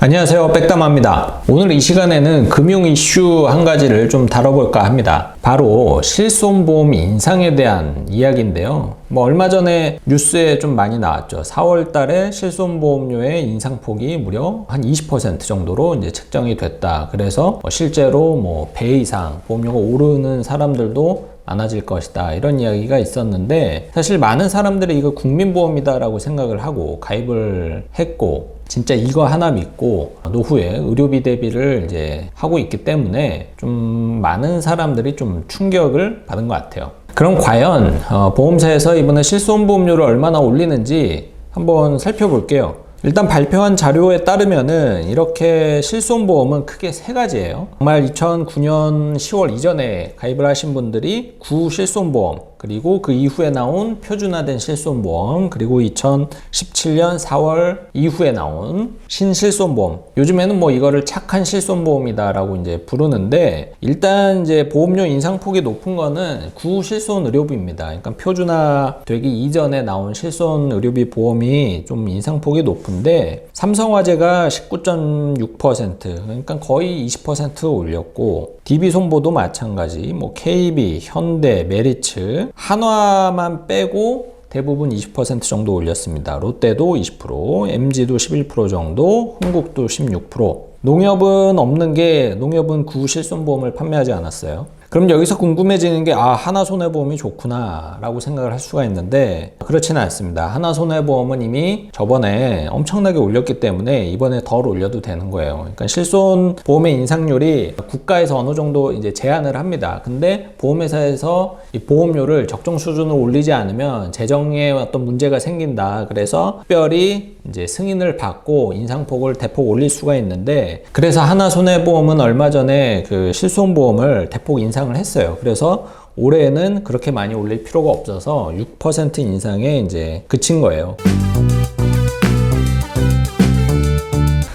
안녕하세요, 백담화입니다. 오늘 이 시간에는 금융 이슈 한 가지를 좀 다뤄볼까 합니다. 바로 실손보험 인상에 대한 이야기인데요. 얼마 전에 뉴스에 좀 많이 나왔죠. 4월 달에 실손보험료의 인상폭이 무려 한 20% 정도로 이제 책정이 됐다. 그래서 실제로 배 이상 보험료가 오르는 사람들도 많아질 것이다, 이런 이야기가 있었는데, 사실 많은 사람들이 이거 국민보험이다라고 생각을 하고 가입을 했고, 진짜 이거 하나 믿고 노후에 의료비 대비를 이제 하고 있기 때문에 좀 많은 사람들이 좀 충격을 받은 것 같아요. 그럼 과연 보험사에서 이번에 실손보험료를 얼마나 올리는지 한번 살펴볼게요. 일단 발표한 자료에 따르면은 이렇게 실손보험은 크게 세 가지예요. 정말 2009년 10월 이전에 가입을 하신 분들이 구실손보험, 그리고 그 이후에 나온 표준화된 실손보험, 그리고 2017년 4월 이후에 나온 신실손보험. 요즘에는 이거를 착한 실손보험이다라고 이제 부르는데, 일단 이제 보험료 인상폭이 높은 거는 구실손 의료비입니다. 그러니까 표준화되기 이전에 나온 실손 의료비 보험이 좀 인상폭이 높은데, 삼성화재가 19.6%, 그러니까 거의 20% 올렸고, DB손보도 마찬가지, KB, 현대, 메리츠, 한화만 빼고 대부분 20% 정도 올렸습니다. 롯데도 20%, MG도 11% 정도, 흥국도 16%. 농협은 없는 게, 농협은 구실손보험을 판매하지 않았어요. 그럼 여기서 궁금해지는 게, 하나손해보험이 좋구나 라고 생각을 할 수가 있는데, 그렇지는 않습니다. 하나손해보험은 이미 저번에 엄청나게 올렸기 때문에 이번에 덜 올려도 되는 거예요. 그러니까 실손보험의 인상률이 국가에서 어느 정도 이제 제한을 합니다. 근데 보험회사에서 이 보험료를 적정 수준으로 올리지 않으면 재정에 어떤 문제가 생긴다. 그래서 특별히 이제 승인을 받고 인상폭을 대폭 올릴 수가 있는데, 그래서 하나손해보험은 얼마 전에 그 실손보험을 대폭 인상을 했어요. 그래서 올해는 그렇게 많이 올릴 필요가 없어서 6% 인상에 이제 그친 거예요.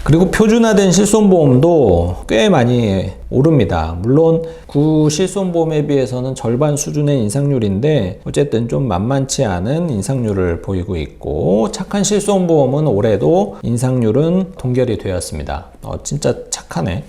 그리고 표준화된 실손보험도 꽤 많이 오릅니다. 물론 구실손보험에 비해서는 절반 수준의 인상률인데 어쨌든 좀 만만치 않은 인상률을 보이고 있고, 착한 실손보험은 올해도 인상률은 동결이 되었습니다. 진짜 착하네.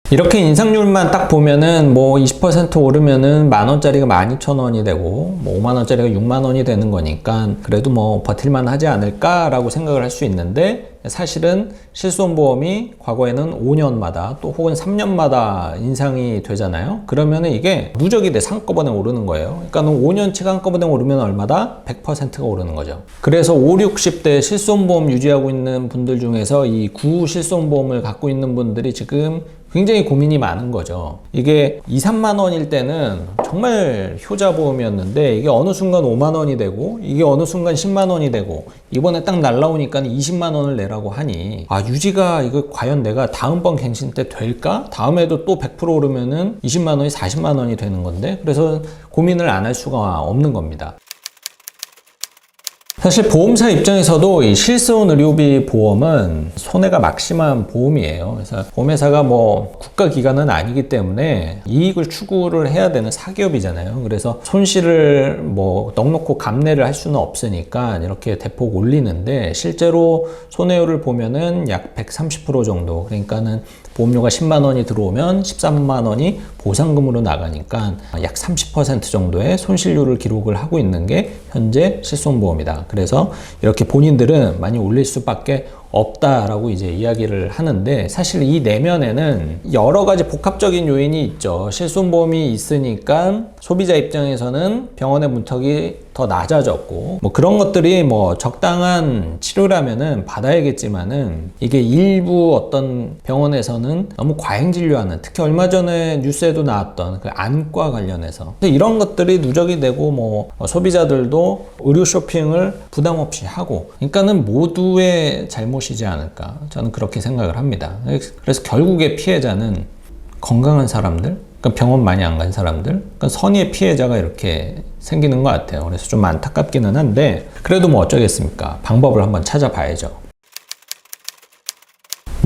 이렇게 인상률만 딱 보면은 20% 오르면은 만원짜리가 12,000원이 되고 5만원짜리가 6만원이 되는 거니까 그래도 버틸만 하지 않을까 라고 생각을 할 수 있는데, 사실은 실손보험이 과거에는 5년마다 또 혹은 3년마다 인상이 되잖아요. 그러면은 이게 누적이 돼 한꺼번에 오르는 거예요. 그러니까 5년치가 한꺼번에 오르면 얼마다? 100%가 오르는 거죠. 그래서 5, 60대 실손보험 유지하고 있는 분들 중에서 이 구실손보험을 갖고 있는 분들이 지금 굉장히 고민이 많은 거죠. 이게 2, 3만 원일 때는 정말 효자보험이었는데, 이게 어느 순간 5만 원이 되고, 이게 어느 순간 10만 원이 되고, 이번에 딱 날라오니까 20만 원을 내라고 하니, 유지가 이거 과연 내가 다음번 갱신 때 될까? 다음에도 또 100% 오르면은 20만 원이 40만 원이 되는 건데, 그래서 고민을 안 할 수가 없는 겁니다. 사실 보험사 입장에서도 이 실손 의료비 보험은 손해가 막심한 보험이에요. 그래서 보험회사가 국가기관은 아니기 때문에 이익을 추구를 해야 되는 사기업이잖아요. 그래서 손실을 넉넉히 감내를 할 수는 없으니까 이렇게 대폭 올리는데, 실제로 손해율을 보면은 약 130% 정도, 그러니까는 보험료가 10만 원이 들어오면 13만 원이 보상금으로 나가니까 약 30% 정도의 손실률을 기록을 하고 있는 게 현재 실손보험이다. 그래서 이렇게 본인들은 많이 올릴 수밖에 없다라고 이제 이야기를 하는데, 사실 이 내면에는 여러 가지 복합적인 요인이 있죠. 실손보험이 있으니까 소비자 입장에서는 병원의 문턱이 더 낮아졌고, 그런 것들이 적당한 치료라면은 받아야겠지만은, 이게 일부 어떤 병원에서는 너무 과잉 진료하는, 특히 얼마 전에 뉴스에도 나왔던 그 안과 관련해서 이런 것들이 누적이 되고 소비자들도 의료 쇼핑을 부담 없이 하고, 그러니까는 모두의 잘못이지 않을까, 저는 그렇게 생각을 합니다. 그래서 결국에 피해자는 건강한 사람들, 그러니까 병원 많이 안 간 사람들, 그러니까 선의의 피해자가 이렇게 생기는 것 같아요. 그래서 좀 안타깝기는 한데, 그래도 어쩌겠습니까? 방법을 한번 찾아봐야죠.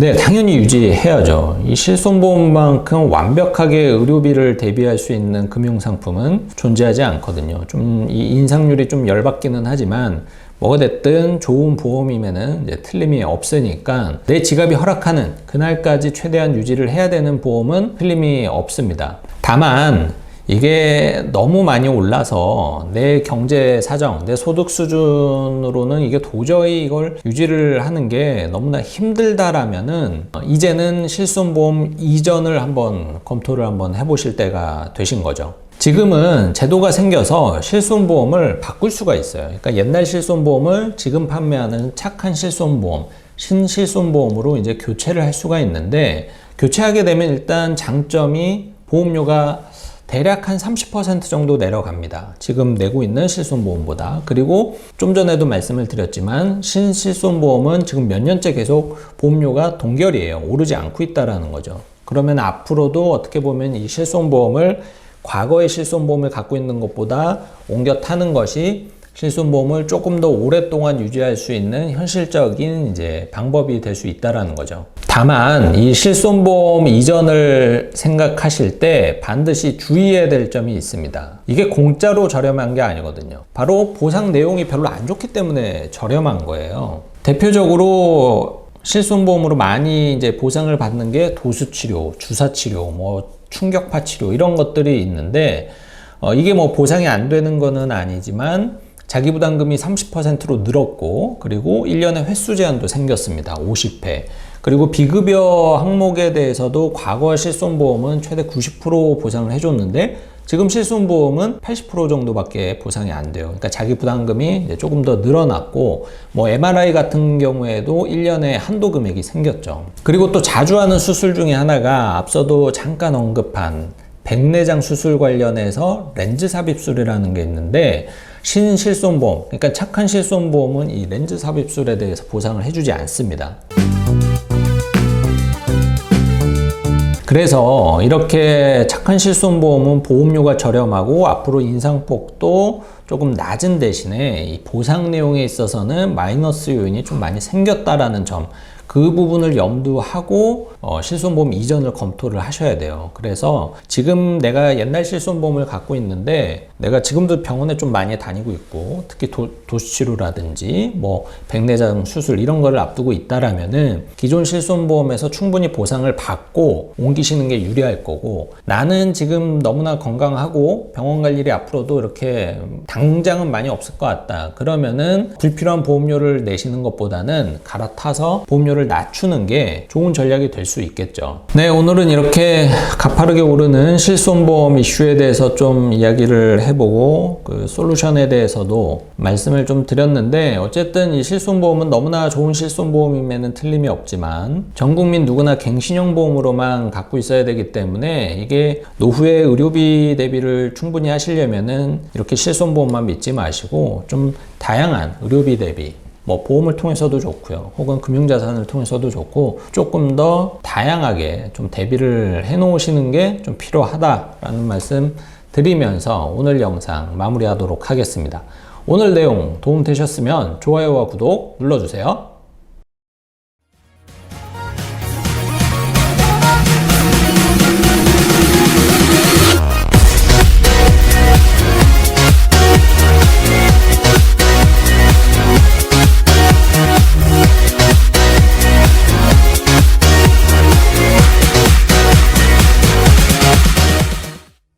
네, 당연히 유지해야죠. 이 실손보험만큼 완벽하게 의료비를 대비할 수 있는 금융상품은 존재하지 않거든요. 좀 이 인상률이 좀 열받기는 하지만 뭐가 됐든 좋은 보험이면은 이제 틀림이 없으니까 내 지갑이 허락하는 그날까지 최대한 유지를 해야 되는 보험은 틀림이 없습니다. 다만 이게 너무 많이 올라서 내 경제 사정, 내 소득 수준으로는 이게 도저히 이걸 유지를 하는 게 너무나 힘들다라면은 이제는 실손보험 이전을 한번 검토를 한번 해보실 때가 되신 거죠. 지금은 제도가 생겨서 실손보험을 바꿀 수가 있어요. 그러니까 옛날 실손보험을 지금 판매하는 착한 실손보험, 신실손보험으로 이제 교체를 할 수가 있는데, 교체하게 되면 일단 장점이 보험료가 대략 한 30% 정도 내려갑니다. 지금 내고 있는 실손보험보다. 그리고 좀 전에도 말씀을 드렸지만 신실손보험은 지금 몇 년째 계속 보험료가 동결이에요. 오르지 않고 있다라는 거죠. 그러면 앞으로도 어떻게 보면 이 실손보험을 과거의 실손보험을 갖고 있는 것보다 옮겨 타는 것이 실손보험을 조금 더 오랫동안 유지할 수 있는 현실적인 이제 방법이 될 수 있다라는 거죠. 다만 이 실손보험 이전을 생각하실 때 반드시 주의해야 될 점이 있습니다. 이게 공짜로 저렴한 게 아니거든요. 바로 보상 내용이 별로 안 좋기 때문에 저렴한 거예요. 대표적으로 실손보험으로 많이 이제 보상을 받는 게 도수치료, 주사치료, 뭐 충격파 치료 이런 것들이 있는데 이게 뭐 보상이 안 되는 거는 아니지만 자기부담금이 30%로 늘었고, 그리고 1년에 횟수 제한도 생겼습니다. 50회. 그리고 비급여 항목에 대해서도 과거 실손보험은 최대 90% 보상을 해줬는데 지금 실손보험은 80% 정도밖에 보상이 안 돼요. 그러니까 자기부담금이 이제 조금 더 늘어났고, 뭐 MRI 같은 경우에도 1년에 한도 금액이 생겼죠. 그리고 또 자주 하는 수술 중에 하나가 앞서도 잠깐 언급한 백내장 수술 관련해서 렌즈 삽입술이라는 게 있는데, 신실손보험, 그러니까 착한 실손보험은 이 렌즈 삽입술에 대해서 보상을 해주지 않습니다. 그래서 이렇게 착한 실손보험은 보험료가 저렴하고 앞으로 인상폭도 조금 낮은 대신에 이 보상 내용에 있어서는 마이너스 요인이 좀 많이 생겼다라는 점, 그 부분을 염두하고 실손보험 이전을 검토를 하셔야 돼요. 그래서 지금 내가 옛날 실손보험을 갖고 있는데 내가 지금도 병원에 좀 많이 다니고 있고, 특히 도수치료라든지 뭐 백내장 수술 이런 거를 앞두고 있다라면은 기존 실손보험에서 충분히 보상을 받고 옮기시는 게 유리할 거고, 나는 지금 너무나 건강하고 병원 갈 일이 앞으로도 이렇게 당장은 많이 없을 것 같다. 그러면은 불필요한 보험료를 내시는 것보다는 갈아타서 보험료를 낮추는 게 좋은 전략이 될 수 있겠죠. 네, 오늘은 이렇게 가파르게 오르는 실손보험 이슈에 대해서 좀 이야기를 해보고 그 솔루션에 대해서도 말씀을 좀 드렸는데, 어쨌든 이 실손보험은 너무나 좋은 실손보험임에는 틀림이 없지만 전 국민 누구나 갱신형 보험으로만 갖고 있어야 되기 때문에 이게 노후에 의료비 대비를 충분히 하시려면은 이렇게 실손보험만 믿지 마시고 좀 다양한 의료비 대비, 뭐 보험을 통해서도 좋고요, 혹은 금융자산을 통해서도 좋고, 조금 더 다양하게 좀 대비를 해 놓으시는 게 좀 필요하다라는 말씀 드리면서 오늘 영상 마무리하도록 하겠습니다. 오늘 내용 도움 되셨으면 좋아요와 구독 눌러주세요.